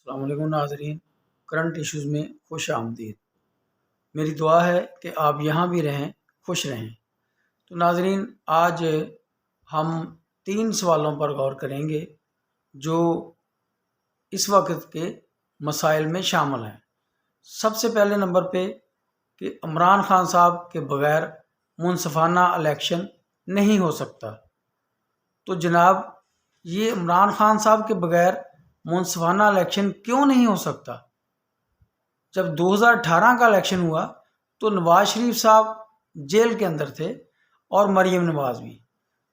السلام علیکم ناظرین، کرنٹ ایشوز میں خوش آمدید۔ میری دعا ہے کہ آپ یہاں بھی رہیں، خوش رہیں۔ تو ناظرین، آج ہم 3 سوالوں پر غور کریں گے جو اس وقت کے مسائل میں شامل ہیں۔ سب سے پہلے نمبر پہ کہ عمران خان صاحب کے بغیر منصفانہ الیکشن نہیں ہو سکتا۔ تو جناب، یہ عمران خان صاحب کے بغیر منصفانہ الیکشن کیوں نہیں ہو سکتا؟ جب 2018 کا الیکشن ہوا تو نواز شریف صاحب جیل کے اندر تھے اور مریم نواز بھی۔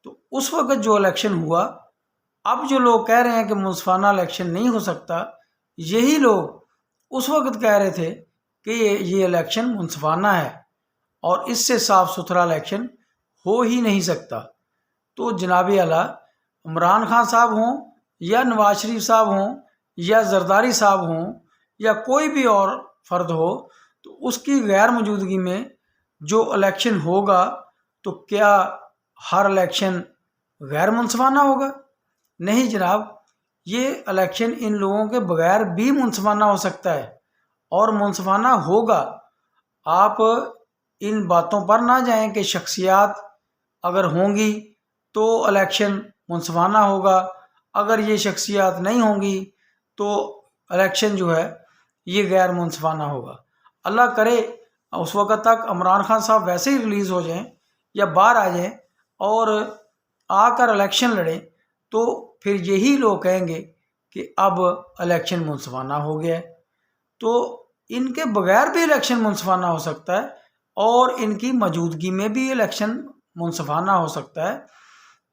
تو اس وقت جو الیکشن ہوا، اب جو لوگ کہہ رہے ہیں کہ منصفانہ الیکشن نہیں ہو سکتا، یہی لوگ اس وقت کہہ رہے تھے کہ یہ الیکشن منصفانہ ہے اور اس سے صاف ستھرا الیکشن ہو ہی نہیں سکتا۔ تو جناب اعلیٰ، عمران خان صاحب ہوں یا نواز شریف صاحب ہوں یا زرداری صاحب ہوں یا کوئی بھی اور فرد ہو، تو اس کی غیر موجودگی میں جو الیکشن ہوگا تو کیا ہر الیکشن غیر منصفانہ ہوگا؟ نہیں جناب، یہ الیکشن ان لوگوں کے بغیر بھی منصفانہ ہو سکتا ہے اور منصفانہ ہوگا۔ آپ ان باتوں پر نہ جائیں کہ شخصیات اگر ہوں گی تو الیکشن منصفانہ ہوگا، اگر یہ شخصیات نہیں ہوں گی تو الیکشن جو ہے یہ غیر منصفانہ ہوگا۔ اللہ کرے اس وقت تک عمران خان صاحب ویسے ہی ریلیز ہو جائیں یا باہر آ جائیں اور آ کر الیکشن لڑیں، تو پھر یہی لوگ کہیں گے کہ اب الیکشن منصفانہ ہو گیا ہے۔ تو ان کے بغیر بھی الیکشن منصفانہ ہو سکتا ہے اور ان کی موجودگی میں بھی الیکشن منصفانہ ہو سکتا ہے،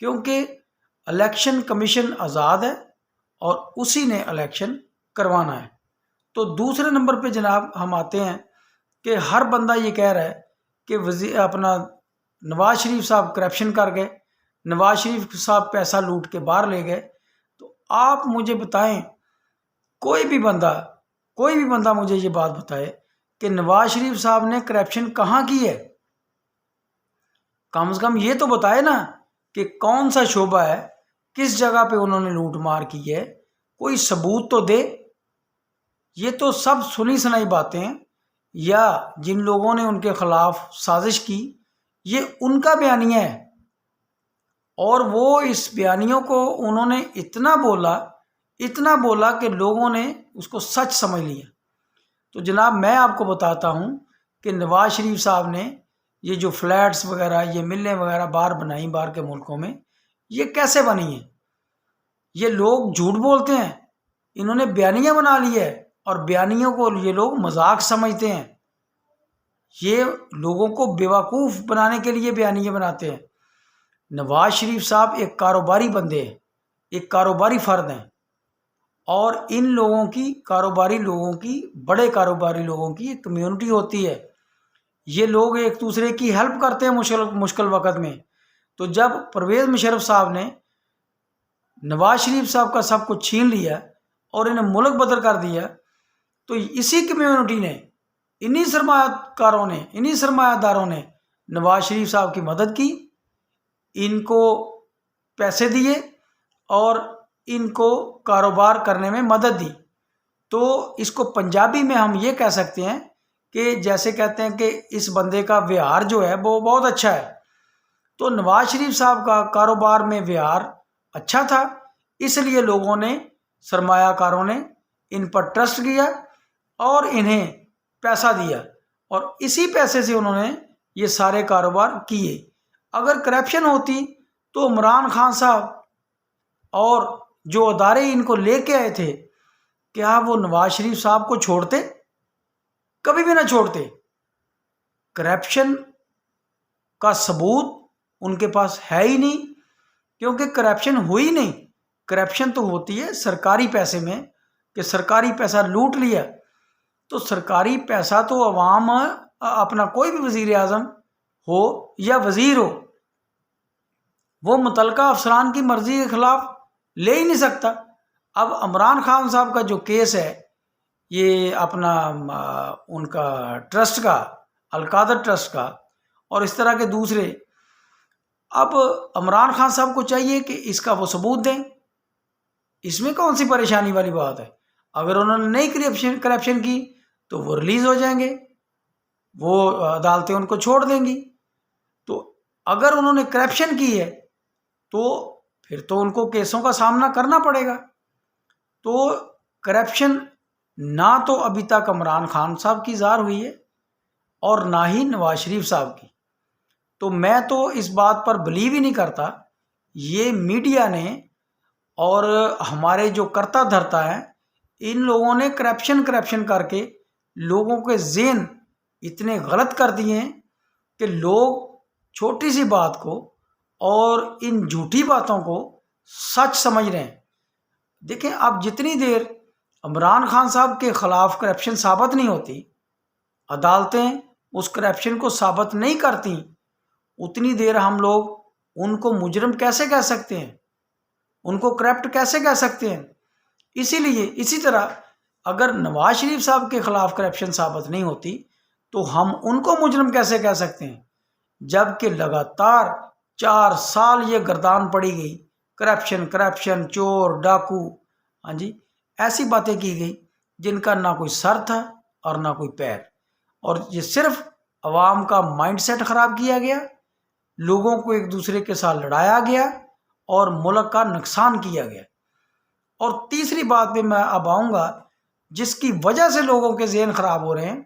کیونکہ الیکشن کمیشن آزاد ہے اور اسی نے الیکشن کروانا ہے۔ تو دوسرے نمبر پہ جناب ہم آتے ہیں کہ ہر بندہ یہ کہہ رہا ہے کہ اپنا نواز شریف صاحب کرپشن کر گئے، نواز شریف صاحب پیسہ لوٹ کے باہر لے گئے۔ تو آپ مجھے بتائیں، کوئی بھی بندہ مجھے یہ بات بتائے کہ نواز شریف صاحب نے کرپشن کہاں کی ہے؟ کم از کم یہ تو بتائے نا کہ کون سا شعبہ ہے، کس جگہ پہ انہوں نے لوٹ مار کی ہے، کوئی ثبوت تو دے۔ یہ تو سب سنی سنائی باتیں ہیں، یا جن لوگوں نے ان کے خلاف سازش کی یہ ان کا بیانیہ ہے، اور وہ اس بیانیوں کو انہوں نے اتنا بولا کہ لوگوں نے اس کو سچ سمجھ لیا۔ تو جناب، میں آپ کو بتاتا ہوں کہ نواز شریف صاحب نے یہ جو فلیٹس وغیرہ، یہ ملیں وغیرہ باہر بنائی باہر کے ملکوں میں، یہ کیسے بنی ہیں؟ یہ لوگ جھوٹ بولتے ہیں، انہوں نے بیانیہ بنا لی ہے اور بیانیوں کو یہ لوگ مذاق سمجھتے ہیں۔ یہ لوگوں کو بیوقوف بنانے کے لیے بیانیے بناتے ہیں۔ نواز شریف صاحب ایک کاروباری بندے ہیں، ایک کاروباری فرد ہیں، اور ان لوگوں کی بڑے کاروباری لوگوں کی ایک کمیونٹی ہوتی ہے۔ یہ لوگ ایک دوسرے کی ہیلپ کرتے ہیں مشکل وقت میں۔ تو جب پرویز مشرف صاحب نے نواز شریف صاحب کا سب کچھ چھین لیا اور انہیں ملک بدر کر دیا، تو اسی کمیونٹی نے، انہی سرمایہ داروں نے نواز شریف صاحب کی مدد کی، ان کو پیسے دیے اور ان کو کاروبار کرنے میں مدد دی۔ تو اس کو پنجابی میں ہم یہ کہہ سکتے ہیں کہ جیسے کہتے ہیں کہ اس بندے کا ویہار جو ہے وہ بہت اچھا ہے۔ تو نواز شریف صاحب کا کاروبار میں ویہار اچھا تھا، اس لیے لوگوں نے، سرمایہ کاروں نے ان پر ٹرسٹ کیا اور انہیں پیسہ دیا، اور اسی پیسے سے انہوں نے یہ سارے کاروبار کیے۔ اگر کرپشن ہوتی تو عمران خان صاحب اور جو ادارے ان کو لے کے آئے تھے، کیا وہ نواز شریف صاحب کو چھوڑتے؟ کبھی بھی نہ چھوڑتے۔ کرپشن کا ثبوت ان کے پاس ہے ہی نہیں، کیونکہ کرپشن ہوئی نہیں۔ کرپشن تو ہوتی ہے سرکاری پیسے میں، کہ سرکاری پیسہ لوٹ لیا، تو سرکاری پیسہ تو عوام، اپنا کوئی بھی وزیر اعظم ہو یا وزیر ہو، وہ متعلقہ افسران کی مرضی کے خلاف لے ہی نہیں سکتا۔ اب عمران خان صاحب کا جو کیس ہے، یہ اپنا ان کا ٹرسٹ کا، القادر ٹرسٹ کا، اور اس طرح کے دوسرے، اب عمران خان صاحب کو چاہیے کہ اس کا وہ ثبوت دیں۔ اس میں کون سی پریشانی والی بات ہے؟ اگر انہوں نے نہیں کرپشن کی تو وہ ریلیز ہو جائیں گے، وہ عدالتیں ان کو چھوڑ دیں گی۔ تو اگر انہوں نے کرپشن کی ہے تو پھر تو ان کو کیسوں کا سامنا کرنا پڑے گا۔ تو کرپشن نہ تو ابھی تک عمران خان صاحب کی ظاہر ہوئی ہے اور نہ ہی نواز شریف صاحب کی۔ تو میں تو اس بات پر بلیو ہی نہیں کرتا، یہ میڈیا نے اور ہمارے جو کرتا دھرتا ہے ان لوگوں نے کرپشن کر کے لوگوں کے ذہن اتنے غلط کر دیے ہیں کہ لوگ چھوٹی سی بات کو اور ان جھوٹی باتوں کو سچ سمجھ رہے ہیں۔ دیکھیں، اب جتنی دیر عمران خان صاحب کے خلاف کرپشن ثابت نہیں ہوتی، عدالتیں اس کرپشن کو ثابت نہیں کرتی، اتنی دیر ہم لوگ ان کو مجرم کیسے کہہ سکتے ہیں، ان کو کرپٹ کیسے کہہ سکتے ہیں؟ اسی طرح اگر نواز شریف صاحب کے خلاف کرپشن ثابت نہیں ہوتی تو ہم ان کو مجرم کیسے کہہ سکتے ہیں؟ جبکہ لگاتار 4 سال یہ گردان پڑی گئی، کرپشن، چور، ڈاکو، ہاں جی، ایسی باتیں کی گئی جن کا نہ کوئی سر تھا اور نہ کوئی پیر، اور یہ صرف عوام کا مائنڈ سیٹ خراب کیا گیا، لوگوں کو ایک دوسرے کے ساتھ لڑایا گیا اور ملک کا نقصان کیا گیا۔ اور تیسری بات پہ میں اب آؤں گا جس کی وجہ سے لوگوں کے ذہن خراب ہو رہے ہیں،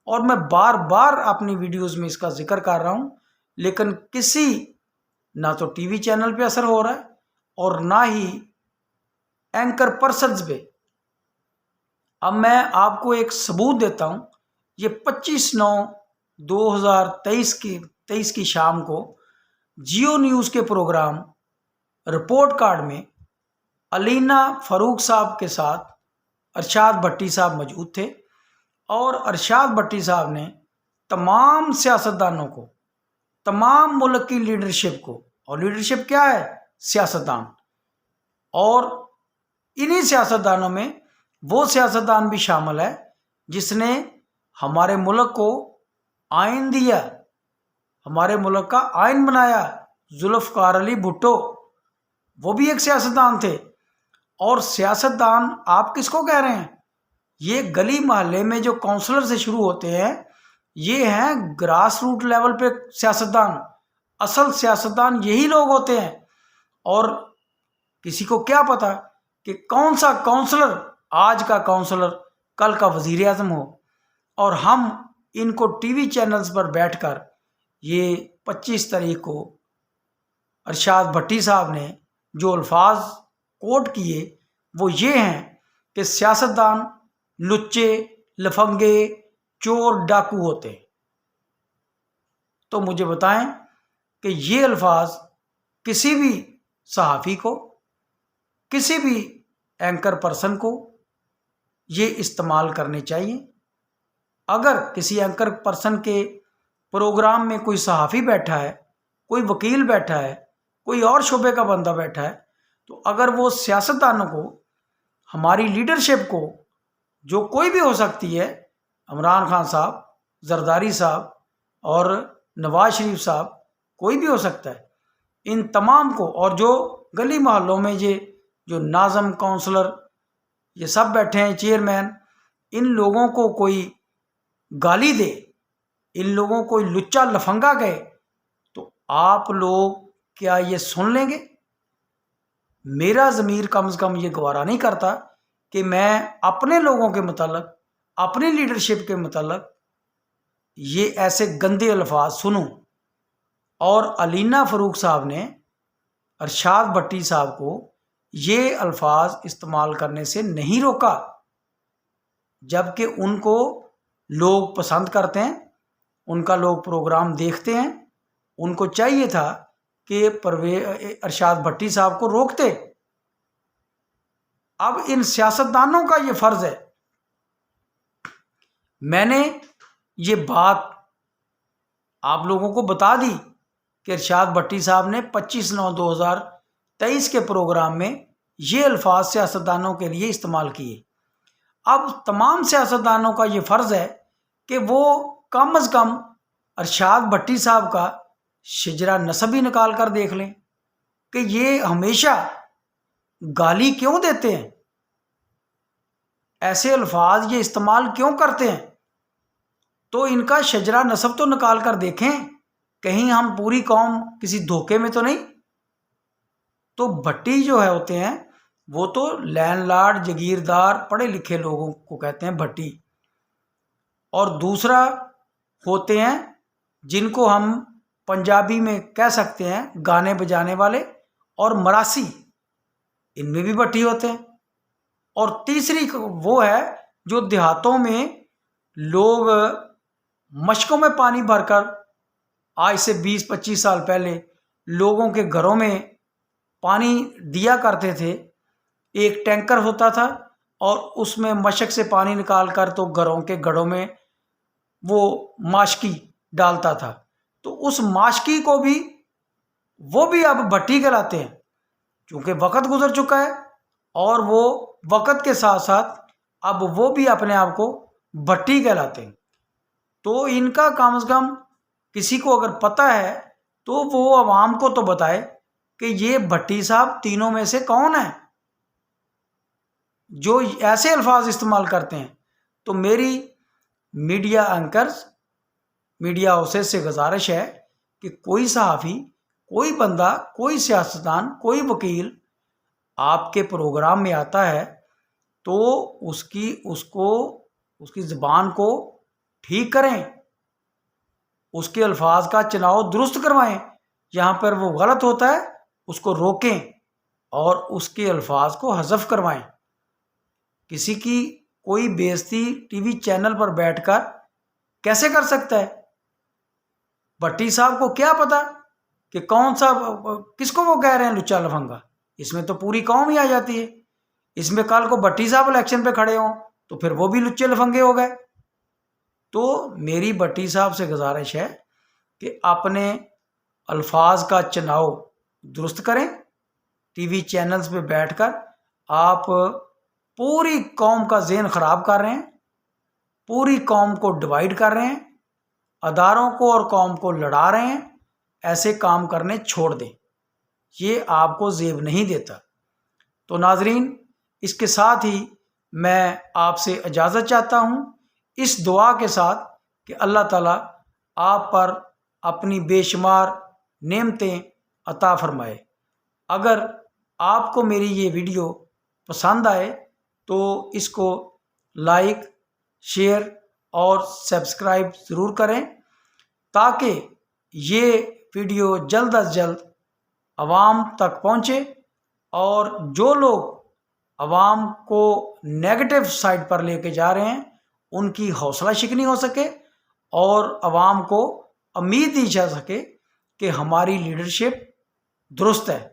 اور میں بار بار اپنی ویڈیوز میں اس کا ذکر کر رہا ہوں، لیکن کسی نہ تو ٹی وی چینل پہ اثر ہو رہا ہے اور نہ ہی اینکر پرسنز پہ۔ اب میں آپ کو ایک ثبوت دیتا ہوں، یہ 25/9/2023 کی شام کو جیو نیوز کے پروگرام رپورٹ کارڈ میں علینا فاروق صاحب کے ساتھ ارشاد بھٹی صاحب موجود تھے، اور ارشاد بھٹی صاحب نے تمام سیاستدانوں کو، تمام ملک کی لیڈرشپ کو، اور لیڈرشپ کیا ہے؟ سیاستدان، اور انہی سیاستدانوں میں وہ سیاستدان بھی شامل ہے جس نے ہمارے ملک کو آئین دیا، ہمارے ملک کا آئین بنایا، ذوالفقار علی بھٹو، وہ بھی ایک سیاستدان تھے۔ اور سیاستدان آپ کس کو کہہ رہے ہیں؟ یہ گلی محلے میں جو کونسلر سے شروع ہوتے ہیں، یہ ہیں گراس روٹ لیول پہ سیاستدان۔ اصل سیاستدان یہی لوگ ہوتے ہیں، اور کسی کو کیا پتا کہ کون سا کونسلر آج کا کونسلر کل کا وزیر اعظم ہو۔ اور ہم ان کو ٹی وی چینلز پر بیٹھ کر یہ 25 تاریخ کو ارشاد بھٹی صاحب نے جو الفاظ کوٹ کیے وہ یہ ہیں کہ سیاستدان لچے، لفنگے، چور، ڈاکو ہوتے ہیں۔ تو مجھے بتائیں کہ یہ الفاظ کسی بھی صحافی کو، کسی بھی اینکر پرسن کو یہ استعمال کرنے چاہیے۔ اگر کسی اینکر پرسن کے پروگرام میں کوئی صحافی بیٹھا ہے، کوئی وکیل بیٹھا ہے، کوئی اور شعبے کا بندہ بیٹھا ہے، تو اگر وہ سیاستدانوں کو، ہماری لیڈرشپ کو، جو کوئی بھی ہو سکتی ہے، عمران خان صاحب، زرداری صاحب اور نواز شریف صاحب، کوئی بھی ہو سکتا ہے، ان تمام کو، اور جو گلی محلوں میں یہ جو ناظم، کونسلر، یہ سب بیٹھے ہیں، چیئرمین، ان لوگوں کو کوئی گالی دے، ان لوگوں کو لچا لفنگا کہے، تو آپ لوگ کیا یہ سن لیں گے؟ میرا ضمیر کم از کم یہ گوارا نہیں کرتا کہ میں اپنے لوگوں کے متعلق، اپنی لیڈرشپ کے متعلق یہ ایسے گندے الفاظ سنوں۔ اور علینا فاروق صاحب نے ارشاد بھٹی صاحب کو یہ الفاظ استعمال کرنے سے نہیں روکا، جبکہ ان کو لوگ پسند کرتے ہیں، ان کا لوگ پروگرام دیکھتے ہیں، ان کو چاہیے تھا کہ ارشاد بھٹی صاحب کو روکتے۔ اب ان سیاستدانوں کا یہ فرض ہے، میں نے یہ بات آپ لوگوں کو بتا دی کہ ارشاد بھٹی صاحب نے 25/9/2023 کے پروگرام میں یہ الفاظ سیاستدانوں کے لیے استعمال کیے۔ اب تمام سیاستدانوں کا یہ فرض ہے کہ وہ کم از کم ارشاد بھٹی صاحب کا شجرہ نسب ہی نکال کر دیکھ لیں کہ یہ ہمیشہ گالی کیوں دیتے ہیں۔ ایسے الفاظ یہ استعمال کیوں کرتے ہیں؟ تو ان کا شجرہ نسب تو نکال کر دیکھیں، کہیں ہم پوری قوم کسی دھوکے میں تو نہیں۔ تو بھٹی جو ہوتے ہیں وہ تو لینڈ لارڈ جگیردار پڑھے لکھے لوگوں کو کہتے ہیں بھٹی، اور دوسرا ہوتے ہیں جن کو ہم پنجابی میں کہہ سکتے ہیں گانے بجانے والے اور مراسی، ان میں بھی بھٹی ہوتے ہیں۔ اور تیسری وہ ہے جو دیہاتوں میں لوگ مشکوں میں پانی بھر کر آج سے 20-25 سال پہلے لوگوں کے گھروں میں پانی دیا کرتے تھے۔ ایک ٹینکر ہوتا تھا اور اس میں مشک سے پانی نکال کر تو گھروں کے گڑھوں میں وہ ماشکی ڈالتا تھا، تو اس ماشکی کو بھی وہ بھی اب بھٹی کہلاتے ہیں، کیونکہ وقت گزر چکا ہے اور وہ وقت کے ساتھ ساتھ اب وہ بھی اپنے آپ کو بھٹی کہلاتے ہیں۔ تو ان کا کم از کم کسی کو اگر پتہ ہے تو وہ عوام کو تو بتائے کہ یہ بھٹی صاحب تینوں میں سے کون ہیں جو ایسے الفاظ استعمال کرتے ہیں۔ تو میری میڈیا اینکرز، میڈیا ہاؤسز سے گزارش ہے کہ کوئی صحافی، کوئی بندہ، کوئی سیاستدان، کوئی وکیل آپ کے پروگرام میں آتا ہے تو اس کی زبان کو ٹھیک کریں، اس کے الفاظ کا چناؤ درست کروائیں، جہاں پر وہ غلط ہوتا ہے اس کو روکیں اور اس کے الفاظ کو حذف کروائیں۔ کسی کی کوئی بے عزتی ٹی وی چینل پر بیٹھ کر کیسے کر سکتا ہے؟ بھٹی صاحب کو کیا پتا کہ کون سا، کس کو وہ کہہ رہے ہیں لچا لفنگا؟ اس میں تو پوری قوم ہی آ جاتی ہے۔ اس میں کل کو بھٹی صاحب الیکشن پہ کھڑے ہوں تو پھر وہ بھی لچے لفنگے ہو گئے۔ تو میری بھٹی صاحب سے گزارش ہے کہ اپنے الفاظ کا چناؤ درست کریں۔ ٹی وی چینلز پہ بیٹھ کر آپ پوری قوم کا ذہن خراب کر رہے ہیں، پوری قوم کو ڈیوائیڈ کر رہے ہیں، اداروں کو اور قوم کو لڑا رہے ہیں۔ ایسے کام کرنے چھوڑ دیں، یہ آپ کو زیب نہیں دیتا۔ تو ناظرین، اس کے ساتھ ہی میں آپ سے اجازت چاہتا ہوں، اس دعا کے ساتھ کہ اللہ تعالیٰ آپ پر اپنی بے شمار نعمتیں عطا فرمائے۔ اگر آپ کو میری یہ ویڈیو پسند آئے تو اس کو لائک، شیئر اور سبسکرائب ضرور کریں تاکہ یہ ویڈیو جلد از جلد عوام تک پہنچے اور جو لوگ عوام کو نیگیٹو سائڈ پر لے کے جا رہے ہیں ان کی حوصلہ شکنی ہو سکے اور عوام کو امید دی جا سکے کہ ہماری لیڈرشپ درست ہے،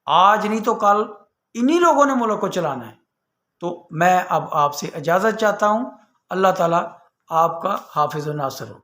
آج نہیں تو کل انہی لوگوں نے ملک کو چلانا ہے۔ تو میں اب آپ سے اجازت چاہتا ہوں۔ اللہ تعالیٰ آپ کا حافظ و ناصر ہو۔